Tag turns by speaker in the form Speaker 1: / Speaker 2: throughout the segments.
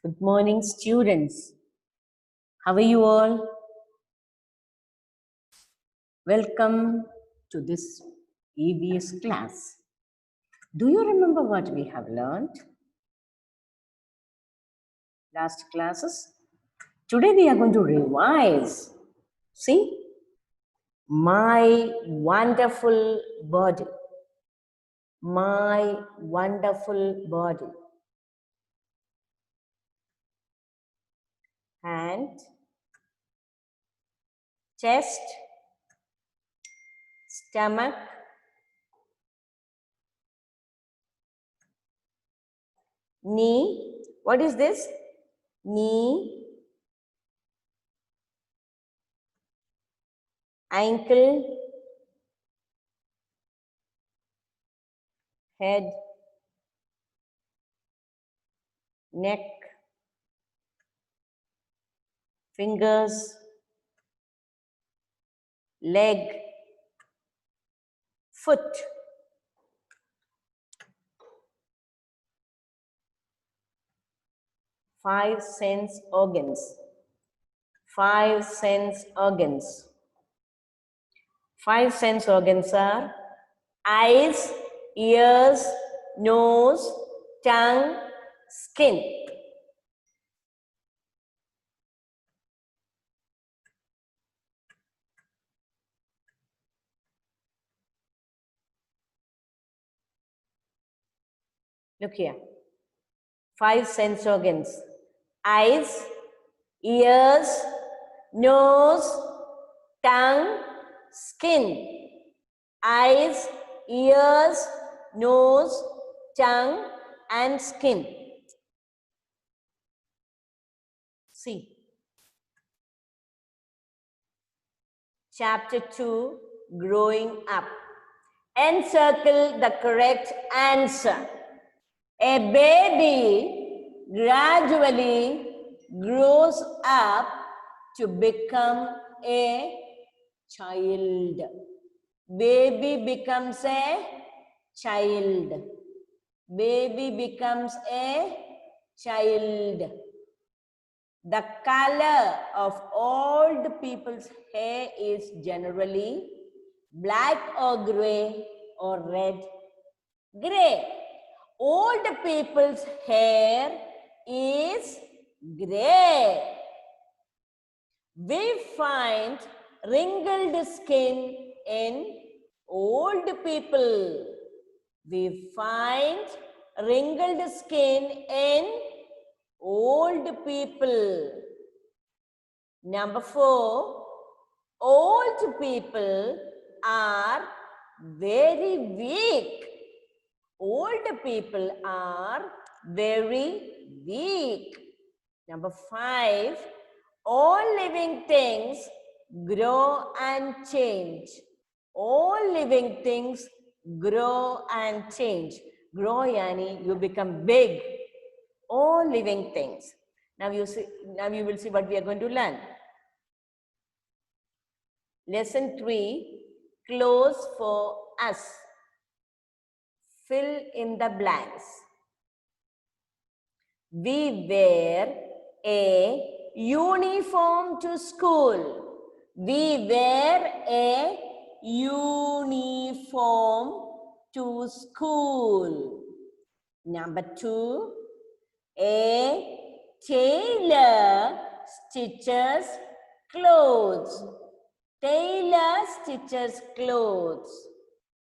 Speaker 1: Good morning, students. How are you all? Welcome to this EVS class. Do you remember what we have learned last classes? Today we are going to revise. See, my wonderful body. My wonderful body. Hand, chest, stomach, knee. What is this? Knee, ankle, head, neck, fingers, leg, foot. Five sense organs. Five sense organs. Five sense organs are eyes, ears, nose, tongue, skin. Look here. Five sense organs. Eyes, ears, nose, tongue, skin. Eyes, ears, nose, tongue, and skin. See. Chapter 2, Growing Up. Encircle the correct answer. A baby gradually grows up to become a child. Baby becomes a child. Baby becomes a child. The color of old people's hair is generally black or gray or red. Gray. Old people's hair is gray. We find wrinkled skin in old people. We find wrinkled skin in old people. Number 4, old people are very weak. Old people are very weak. Number 5, all living things grow and change. All living things grow and change. Grow yani you become big. All living things. Now you will see what we are going to learn. Lesson 3, clothes for us. Fill in the blanks. We wear a uniform to school. We wear a uniform to school. Number 2, a tailor stitches clothes. Tailor stitches clothes.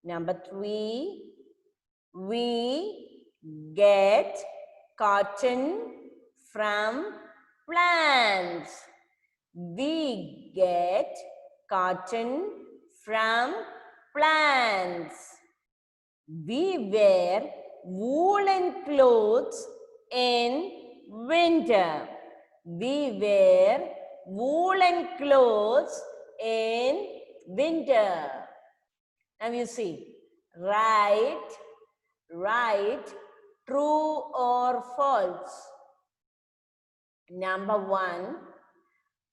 Speaker 1: Number 3, we get cotton from plants. We get cotton from plants. We wear woolen clothes in winter. We wear woolen clothes in winter. Now you see, write true or false. Number 1,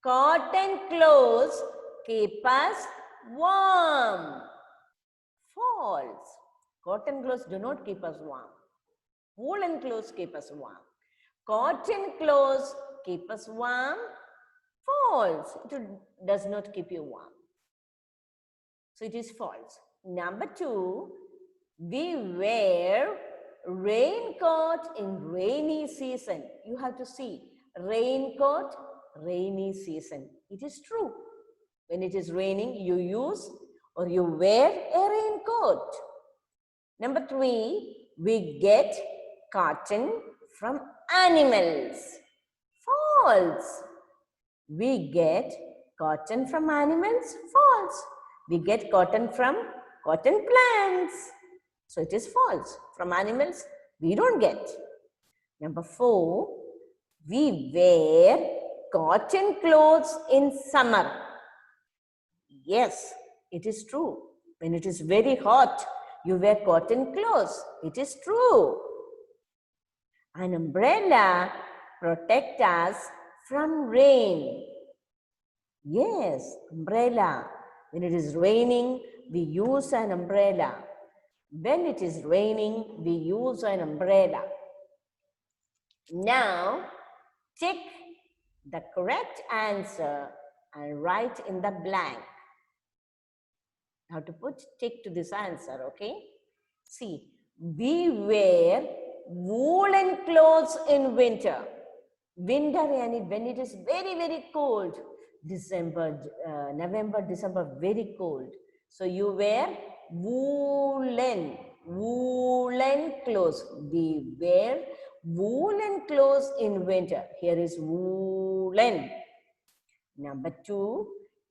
Speaker 1: cotton clothes keep us warm. False. Cotton clothes do not keep us warm. Woolen clothes keep us warm.
Speaker 2: Cotton clothes keep us warm. False. It does not keep you warm. So it is false. Number 2, we wear raincoat in rainy season. You have to see raincoat, rainy season. It is true. When it is raining, you use or you wear a raincoat. Number 3, we get cotton from animals. False. We get cotton from animals. False. We get cotton from cotton plants. So it is false. From animals, we don't get. Number 4, we wear cotton clothes in summer. Yes, it is true. When it is very hot, you wear cotton clothes. It is true. An umbrella protects us from rain. Yes, umbrella. When it is raining, we use an umbrella. When it is raining, we use an umbrella. Now, tick the correct answer and write in the blank. How to put tick to this answer, okay? See, we wear woolen clothes in winter. Winter, when it is very, very cold. November, December, very cold. So you wear woolen clothes. We wear woolen clothes in winter. Here is woolen. Number 2,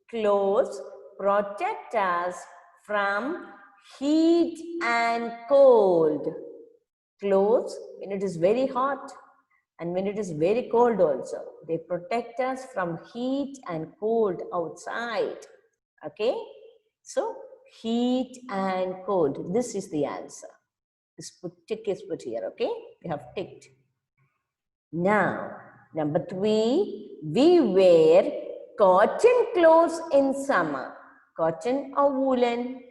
Speaker 2: clothes protect us from heat and cold. Clothes, when it is very hot and when it is very cold also, they protect us from heat and cold outside. Okay? So, heat and cold. This is the answer. This tick is put here, okay? You have ticked. Now, number 3, we wear cotton clothes in summer. Cotton or woolen?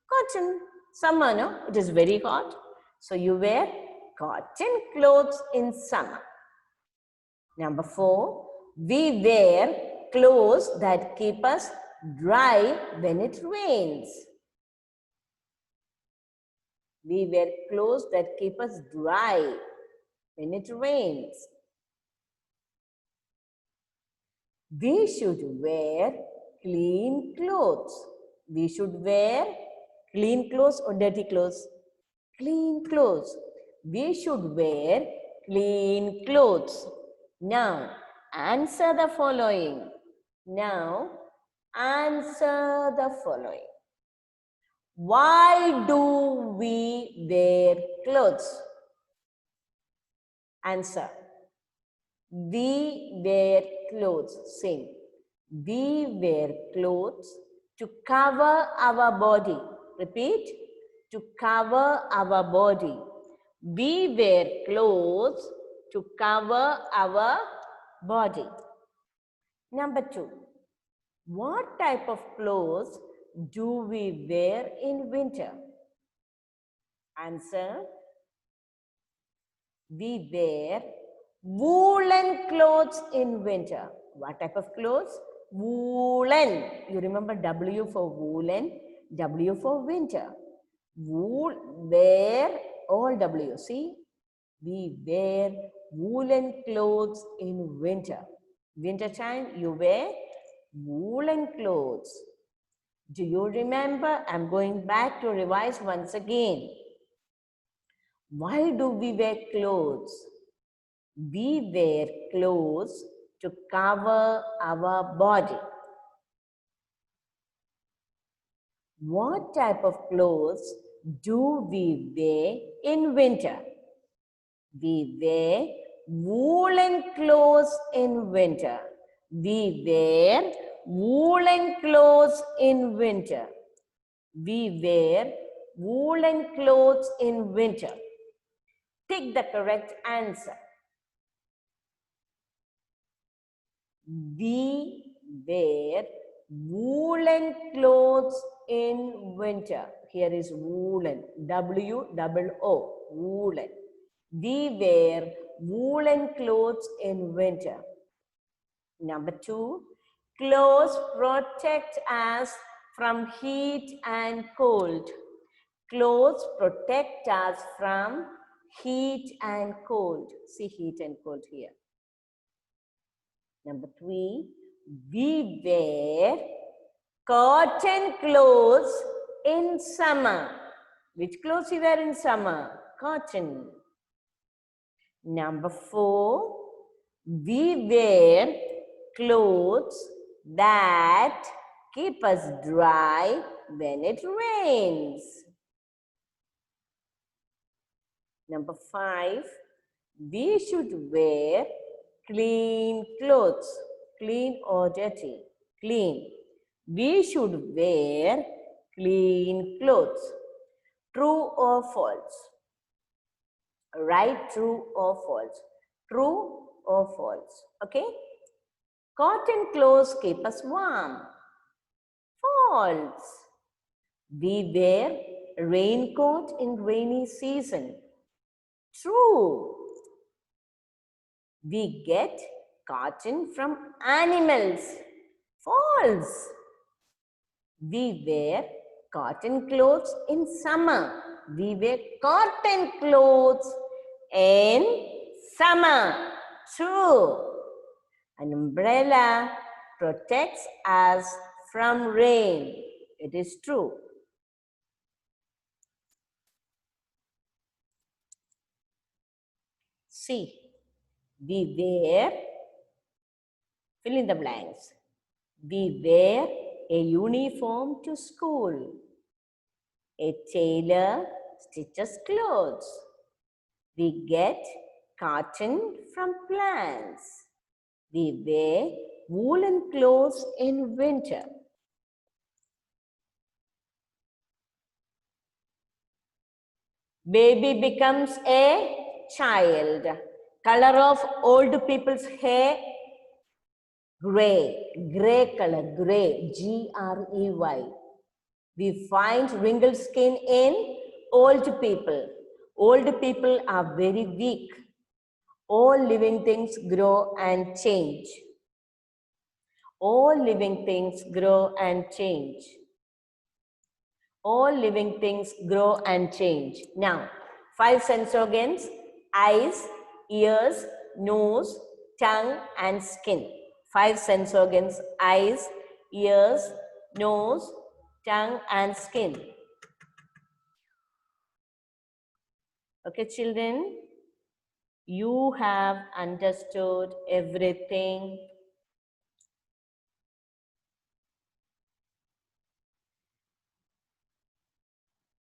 Speaker 2: Cotton. Summer, no? It is very hot. So you wear cotton clothes in summer. Number 4, we wear clothes that keep us dry when it rains. We wear clothes that keep us dry when it rains. We should wear clean clothes. We should wear clean clothes or dirty clothes? Clean clothes. We should wear clean clothes. Now, answer the following. Now, answer the following. Why do we wear clothes? Answer. We wear clothes. Same. We wear clothes to cover our body. Repeat. To cover our body. We wear clothes to cover our body. Number 2. What type of clothes do we wear in winter? Answer. We wear woolen clothes in winter. What type of clothes? Woolen. You remember W for woolen, W for winter. Wool, wear, all W. See, we wear woolen clothes in winter. Winter time, you wear woolen clothes. Do you remember? I'm going back to revise once again. Why do we wear clothes? We wear clothes to cover our body. What type of clothes do we wear in winter? We wear woolen clothes in winter. We wear woolen clothes in winter. We wear woolen clothes in winter. Take the correct answer. We wear woolen clothes in winter. Here is woolen, W-O-O, woolen. We wear woolen clothes in winter. Number 2, clothes protect us from heat and cold. Clothes protect us from heat and cold. See heat and cold here. Number 3, we wear cotton clothes in summer. Which clothes we wear in summer? Cotton. Number 4, we wear clothes that keep us dry when it rains. Number 5, we should wear clean clothes. Clean or dirty? Clean. We should wear clean clothes. True or false? Right, true or false? True or false? Okay? Cotton clothes keep us warm. False. We wear raincoat in rainy season. True. We get cotton from animals. False. We wear cotton clothes in summer. We wear cotton clothes in summer. True. An umbrella protects us from rain. It is true. See, we wear, fill in the blanks. We wear a uniform to school. A tailor stitches clothes. We get cotton from plants. We wear woolen clothes in winter. Baby becomes a child. Color of old people's hair, gray. Gray color, gray, G-R-E-Y. We find wrinkled skin in old people. Old people are very weak. All living things grow and change. All living things grow and change. All living things grow and change. Now, 5 sense organs: eyes, ears, nose, tongue, and skin. 5 sense organs: eyes, ears, nose, tongue, and skin. Okay, children, you have understood everything.